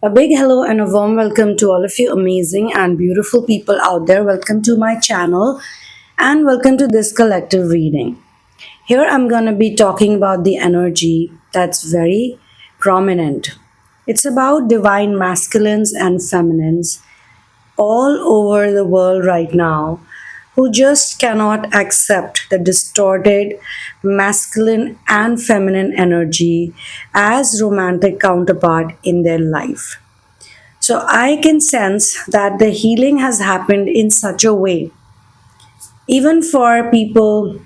A big hello and a warm welcome to all of you amazing and beautiful people out there. Welcome to my channel and welcome to this collective reading. Here I'm going to be talking about the energy that's very prominent. It's about divine masculines and feminines all over the world right now who just cannot accept the distorted masculine and feminine energy as romantic counterpart in their life. So I can sense that the healing has happened in such a way, even for people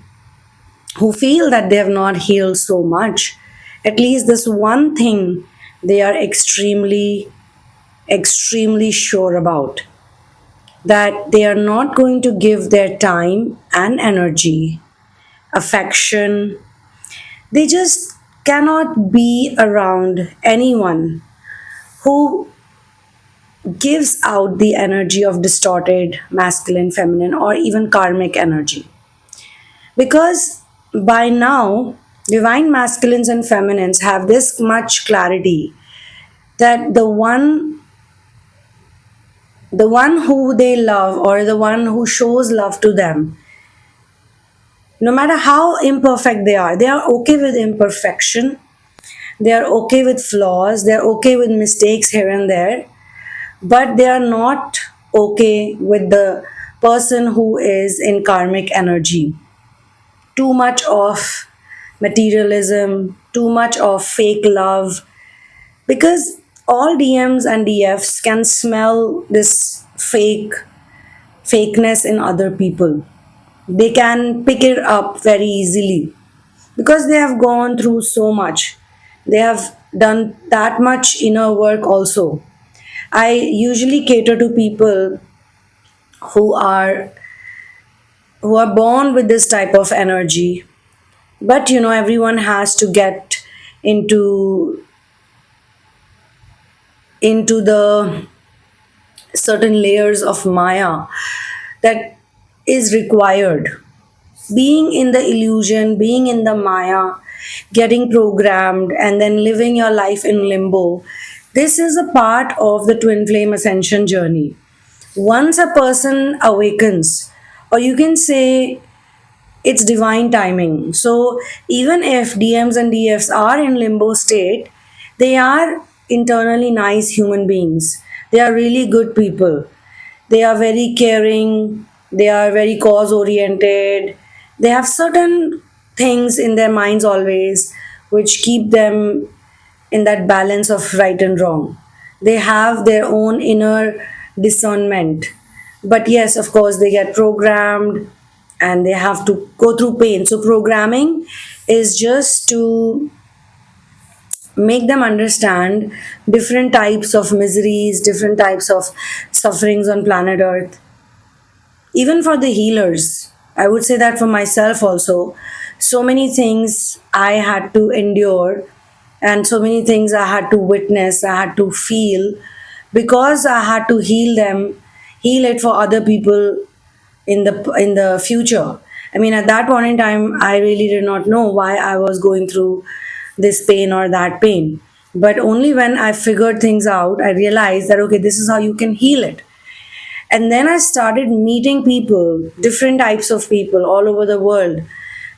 who feel that they have not healed so much, at least this one thing they are extremely sure about, that they are not going to give their time and energy, affection. They just cannot be around anyone who gives out the energy of distorted masculine, feminine, or even karmic energy. Because by now, divine masculines and feminines have this much clarity that the one who they love or the one who shows love to them, no matter how imperfect they are okay with imperfection, they are okay with flaws, they are okay with mistakes here and there, but they are not okay with the person who is in karmic energy. Too much of materialism, too much of fake love, because all DMs and DFs can smell this fakeness in other people. They can pick it up very easily because they have gone through so much. They have done that much inner work also. I usually cater to people who are who are born with this type of energy, but everyone has to get into the certain layers of maya that is required. Being in the illusion, being in the maya, getting programmed, and then living your life in limbo, this is a part of the twin flame ascension journey. Once a person awakens, or you can say it's divine timing. So even if DMs and DFs are in limbo state, they are internally nice human beings. They are really good people. They are very caring, they are very cause oriented. They have certain things in their minds always which keep them in that balance of right and wrong. They have their own inner discernment. But yes, of course, they get programmed and they have to go through pain. So, programming is just to make them understand different types of miseries, different types of sufferings on planet Earth. Even for the healers, I would say that for myself also, so many things I had to endure and so many things I had to witness, I had to feel because I had to heal them, heal it for other people in the future. I mean, at that point in time, I really did not know why I was going through this pain or that pain. But only when I figured things out, I realized that okay, this is how you can heal it. And then I started meeting people, different types of people all over the world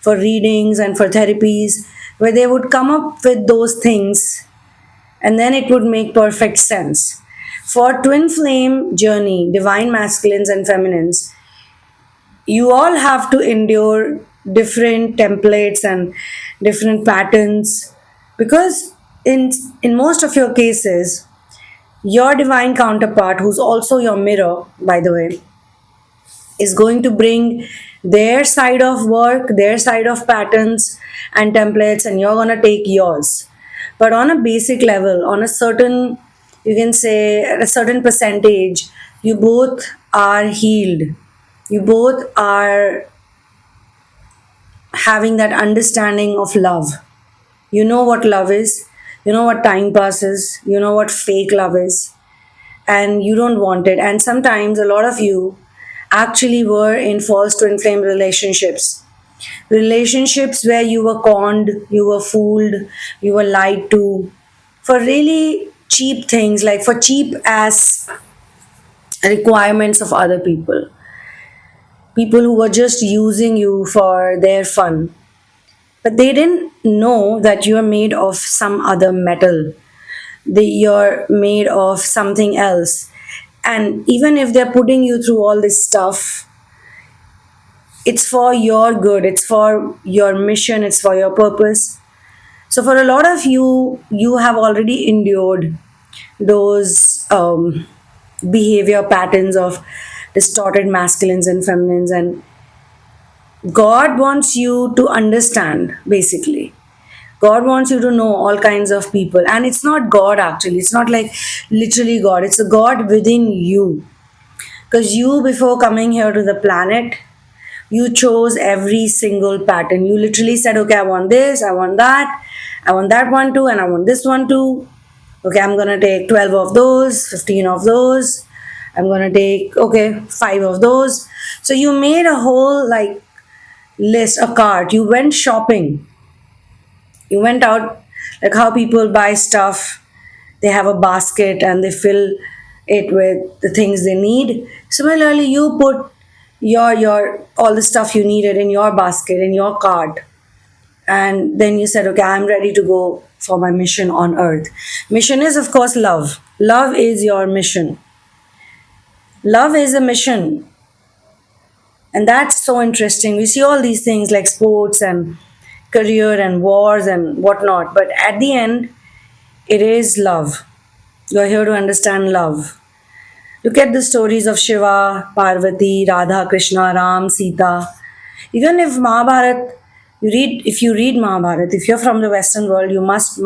for readings and for therapies, where they would come up with those things and then it would make perfect sense. For twin flame journey, divine masculines and feminines, you all have to endure different templates and different patterns because in most of your cases your divine counterpart, who's also your mirror, by the way, is going to bring their side of work, their side of patterns and templates, and you're going to take yours. But on a basic level, on a certain, you can say, at a certain percentage, you both are healed. You both are having that understanding of love. You know what love is, you know what time passes, you know what fake love is, and you don't want it. And sometimes a lot of you actually were in false twin flame relationships where you were conned, you were fooled, you were lied to for really cheap things, like for cheap ass requirements of other people. People who were just using you for their fun. But they didn't know that you're made of some other metal. You're made of something else. And even if they're putting you through all this stuff, it's for your good, it's for your mission, it's for your purpose. So for a lot of you, you have already endured those behavior patterns of distorted masculines and feminines, and God wants you to understand, basically. God wants you to know all kinds of people. And it's not God actually. It's not like literally God. It's a God within you. Because you, before coming here to the planet, you chose every single pattern. You literally said, okay, I want this, I want that one too, and I want this one too. Okay, I'm going to take 12 of those, 15 of those. I'm going to take, okay, 5 of those. So you made a whole like list, a cart. You went shopping. You went out, like how people buy stuff. They have a basket and they fill it with the things they need. Similarly, you put your all the stuff you needed in your basket, in your cart. And then you said, okay, I'm ready to go for my mission on earth. Mission is, of course, love. Love is your mission. Love is a mission. And that's so interesting. We see all these things like sports and career and wars and whatnot. But at the end, it is love. You're here to understand love. Look at the stories of Shiva, Parvati, Radha, Krishna, Ram, Sita. Even if Mahabharata, if you read Mahabharata, if you're from the Western world, you must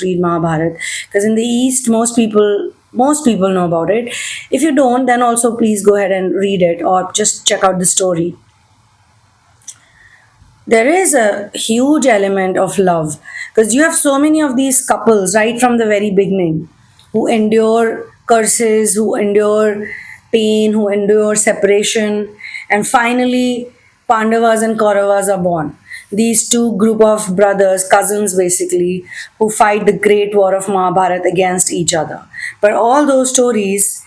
read Mahabharata. Because in the East, most people know about it. If you don't, then also please go ahead and read it or just check out the story. There is a huge element of love because you have so many of these couples right from the very beginning who endure curses, who endure pain, who endure separation, and finally Pandavas and Kauravas are born. These two group of brothers, cousins basically, who fight the great war of Mahabharata against each other. But all those stories,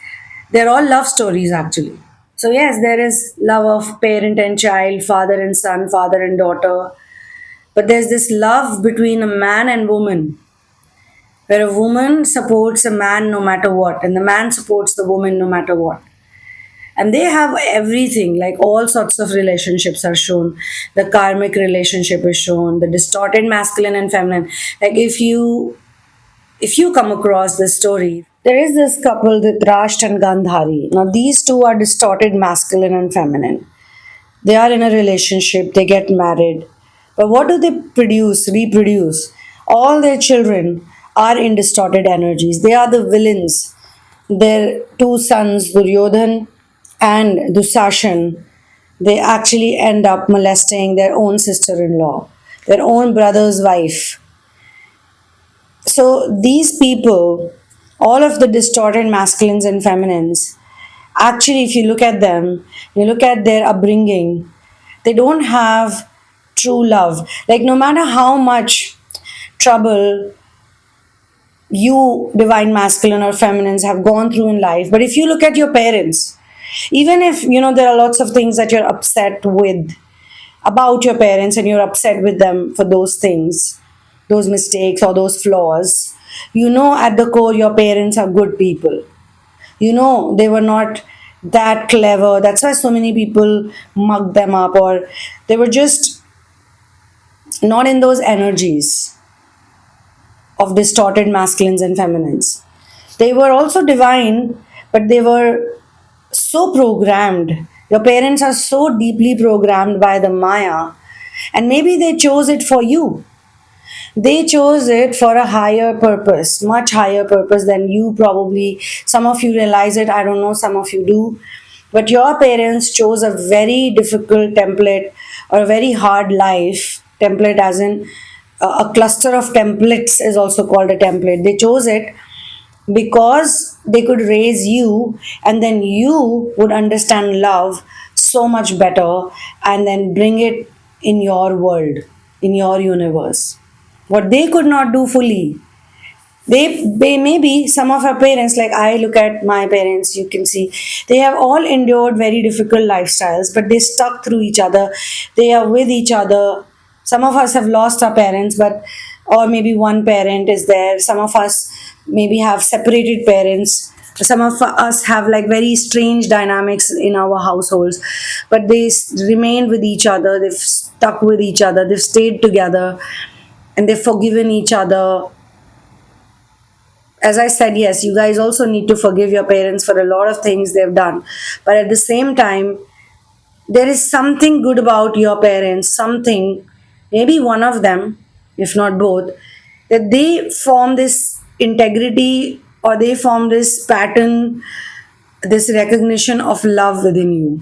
they're all love stories actually. So yes, there is love of parent and child, father and son, father and daughter. But there's this love between a man and woman, where a woman supports a man no matter what, and the man supports the woman no matter what. And they have everything, like all sorts of relationships are shown. The karmic relationship is shown, the distorted masculine and feminine. Like if you come across this story, there is this couple, Dhritarashtra and Gandhari. Now these two are distorted masculine and feminine. They are in a relationship, they get married. But what do they reproduce? All their children are in distorted energies. They are the villains. Their two sons, Duryodhan and Dusashan, they actually end up molesting their own sister-in-law, their own brother's wife. So these people, all of the distorted masculines and feminines, actually, if you look at them, you look at their upbringing, they don't have true love. Like, no matter how much trouble you, divine masculine or feminines, have gone through in life, but if you look at your parents, even if there are lots of things that you're upset with about your parents and you're upset with them for those things, those mistakes or those flaws, at the core your parents are good people. They were not that clever. That's why so many people mugged them up, or they were just not in those energies of distorted masculines and feminines. They were also divine, but they were so programmed. Your parents are so deeply programmed by the Maya, and maybe they chose it for you. They chose it for a higher purpose, much higher purpose than you probably. Some of you realize it, I don't know, some of you do. But your parents chose a very difficult template or a very hard life template, as in a cluster of templates is also called a template. They chose it because they could raise you, and then you would understand love so much better and then bring it in your world, in your universe. What they could not do fully, They maybe some of our parents, like I look at my parents, you can see they have all endured very difficult lifestyles, but they stuck through each other. They are with each other. Some of us have lost our parents, but or maybe one parent is there. Some of us maybe have separated parents. Some of us have like very strange dynamics in our households, but they remained with each other. They've stuck with each other. They've stayed together, and they've forgiven each other. As I said, yes, you guys also need to forgive your parents for a lot of things they've done. But at the same time, there is something good about your parents, something, maybe one of them, if not both, that they form this integrity or they form this pattern, this recognition of love within you.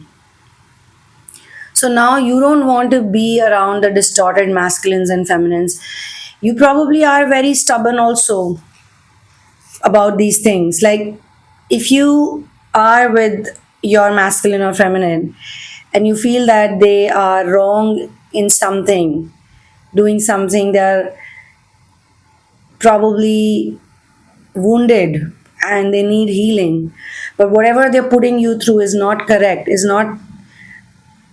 So now you don't want to be around the distorted masculines and feminines. You probably are very stubborn also about these things. Like, if you are with your masculine or feminine and you feel that they are wrong in something, doing something, they're probably wounded and they need healing, but whatever they're putting you through is not correct, is not,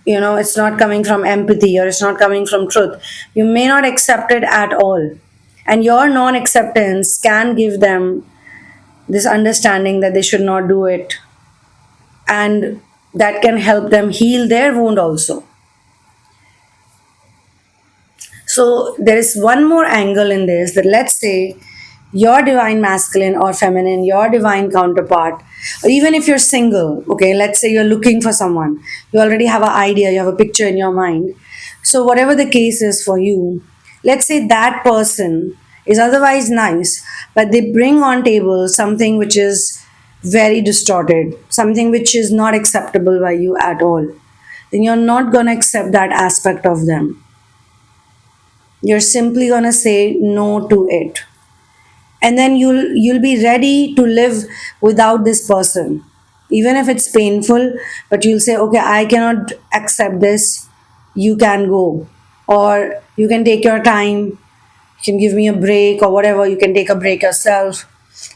it's not coming from empathy or it's not coming from truth, you may not accept it at all. And your non acceptance can give them this understanding that they should not do it, and that can help them heal their wound also. So there is one more angle in this, that let's say your divine masculine or feminine, your divine counterpart, or even if you're single, okay, let's say you're looking for someone, you already have an idea, you have a picture in your mind. So whatever the case is for you, let's say that person is otherwise nice, but they bring on table something which is very distorted, something which is not acceptable by you at all, then you're not going to accept that aspect of them. You're simply going to say no to it, and then you'll be ready to live without this person, even if it's painful. But you'll say, okay, I cannot accept this, you can go, or you can take your time, you can give me a break, or whatever, you can take a break yourself.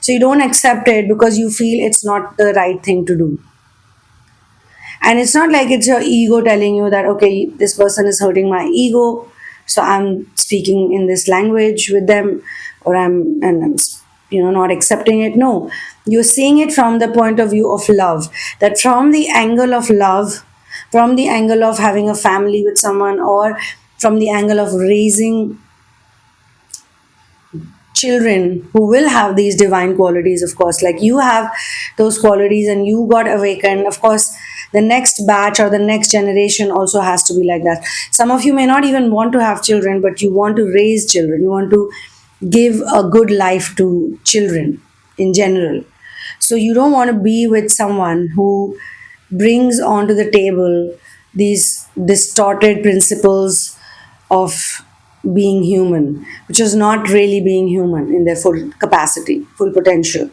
So you don't accept it because you feel it's not the right thing to do. And it's not like it's your ego telling you that, okay, this person is hurting my ego, so I'm speaking in this language with them, or I'm not accepting it. No, you're seeing it from the point of view of love, that from the angle of love, from the angle of having a family with someone, or from the angle of raising children who will have these divine qualities, of course, like you have those qualities and you got awakened. Of course, the next batch or the next generation also has to be like that. Some of you may not even want to have children, but you want to raise children, you want to give a good life to children in general. So you don't want to be with someone who brings onto the table these distorted principles of being human, which is not really being human in their full capacity, full potential.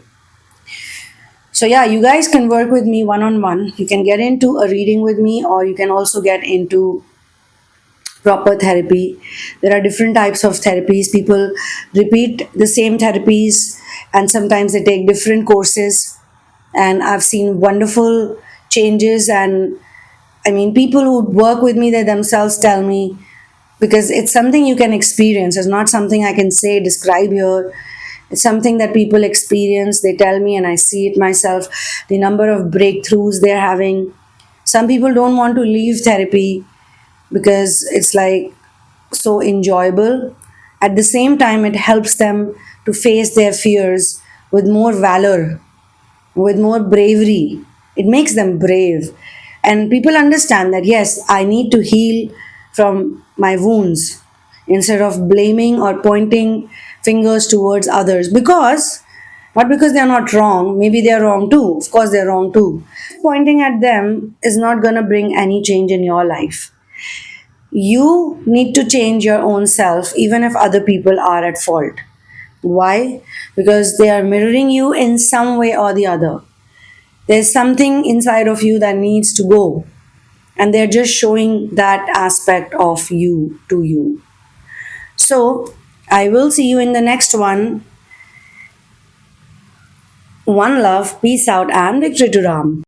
So, yeah, you guys can work with me one on one. You can get into a reading with me, or you can also get into proper therapy. There are different types of therapies. People repeat the same therapies and sometimes they take different courses. And I've seen wonderful changes. And I mean, people who work with me, they themselves tell me, because it's something you can experience. It's not something I can say, describe here. It's something that people experience. They tell me, and I see it myself. The number of breakthroughs they're having. Some people don't want to leave therapy because it's like so enjoyable. At the same time, it helps them to face their fears with more valor, with more bravery. It makes them brave. And people understand that, yes, I need to heal from my wounds instead of blaming or pointing fingers towards others, because not because they're not wrong, maybe they're wrong too, of course they're wrong too. Pointing at them is not going to bring any change in your life. You need to change your own self even if other people are at fault. Why? Because they are mirroring you in some way or the other. There's something inside of you that needs to go, and they're just showing that aspect of you to you. So, I will see you in the next one. One love, peace out, and victory to Ram.